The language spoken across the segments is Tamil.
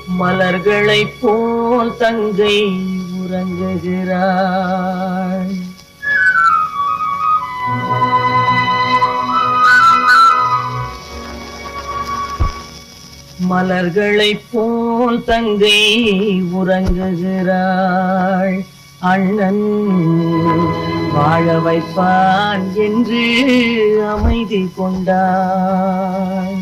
மலர்களைப் போல் தங்கை உறங்குகிறாள். மலர்களைப் போல் தங்கை உறங்குகிறாள். அண்ணன் வாழ வைப்பான் என்று அமைதி கொண்டாள்.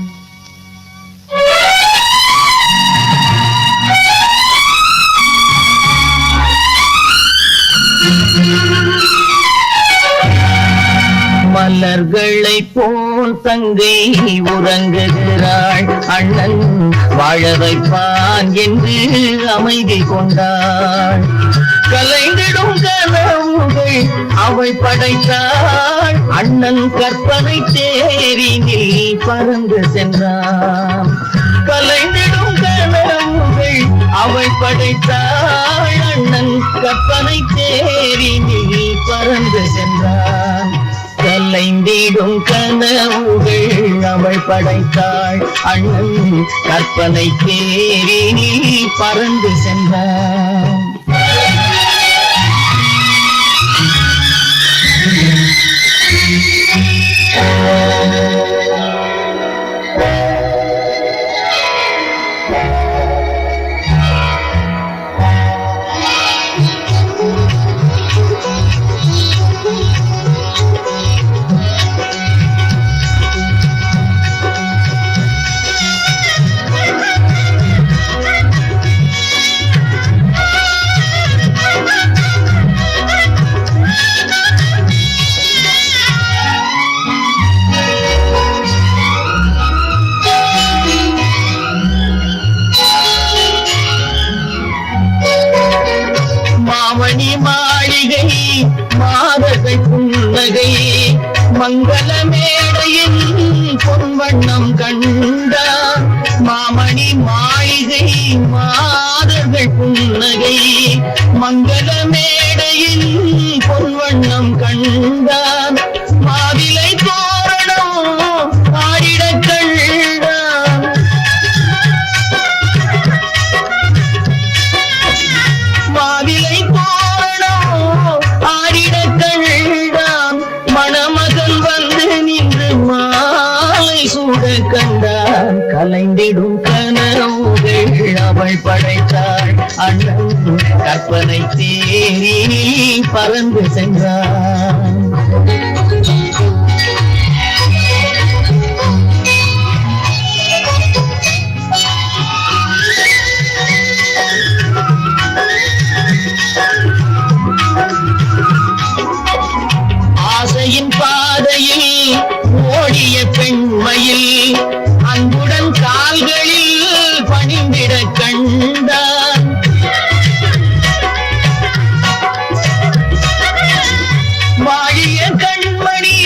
மலர்களைப் போல் தங்கை உறங்குகிறாள். அண்ணன் வாழ வைப்பான் என்று அமைதி கொண்டாள். கலைந்திடும் கனவுகள் அவள் படைத்தாள். அண்ணன் கற்பனை தேரினில் பறந்து சென்றான். கலைந்திடும் கனவுகள் அவள் படைத்தாள். அண்ணன் கற்பனை தேரினில் பறந்து சென்றான். கலைந்திடும் கனவுகள் அவள் படைத்தாள். அண்ணன் கற்பனை தேரினில் பறந்து சென்றான். மாமணி மாளிகை மாதர்கள் புன்னகை மங்கள மேடையின் பொன்வண்ணம் கண்டான். மாமணி மாளிகை மாதர்கள் புன்னகை மங்கள மேடையின் பொன்வண்ணம் கண்டான். மாவிலை தோரணம் ஆடிட கண்டான். மாவிலை தோரணம் ஆடிட கண்டான். மணமகன் வந்து நின்று மாலை சூட கண்டான். கலைந்திடும் கனவுகள் அவள் படைத்தாள். அண்ணன் கற்பனை தேரினில் பறந்து சென்றான். ஆசையின் பாதையில் ஓடிய பெண்மையில் அன்புடன் கால்களில் பணிந்திட கண்டான். வாழிய கண்மணி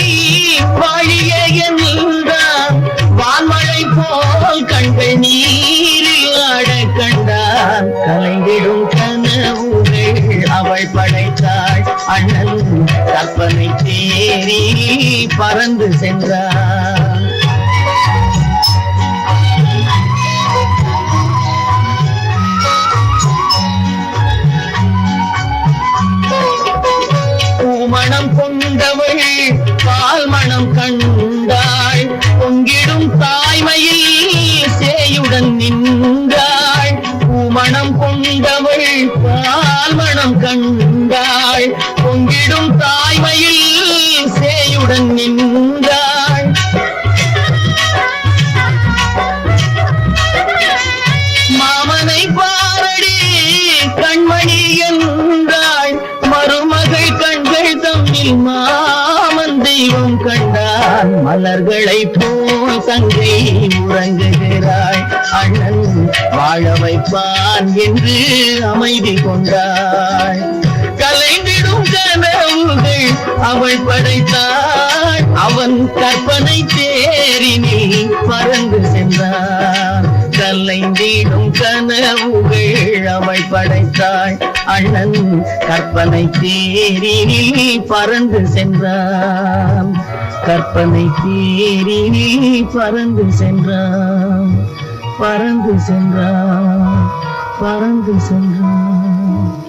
வாழிய என்றான். வான்மழை போல் கண்கள் நீரில் ஆட கண்டான். கலைந்திடும் கனவுகள் அவள் படைத்தாள். அண்ணன் கற்பனை தேரி பறந்து சென்றான். பூமணம் கொண்டவள் பால் மணம் கண்டாள். பொங்கிடும் தாய்மையில் சேயுடன் நின்றாள். பூமணம் கொண்டவள் பால் மணம் கண்டாள். பொங்கிடும் தாய்மையில் சேயுடன் நின்றாள். மாமனை பாரடி கண்மணி என்றாள். மருமகள் கண்கள் தம்மில் மாமன் தெய்வம் கண்டான். மலர்களை போல் தங்கை உறங்குகிறாள். அண்ணன் வாழ வைப்பான் என்று அமைதி கொண்டாள். கலைந்திடும் கனவுகள் அவள் படைத்தாள். அவன் கற்பனை தேரினில் பறந்து சென்றான். கலைந்திடும் கனவுகள் அவள் படைத்தாள். அண்ணன் கற்பனை தேரினில் பறந்து சென்றான். கற்பனை தேரினில் பறந்து சென்றான். பறந்து சென்றான் பறந்து சென்றான்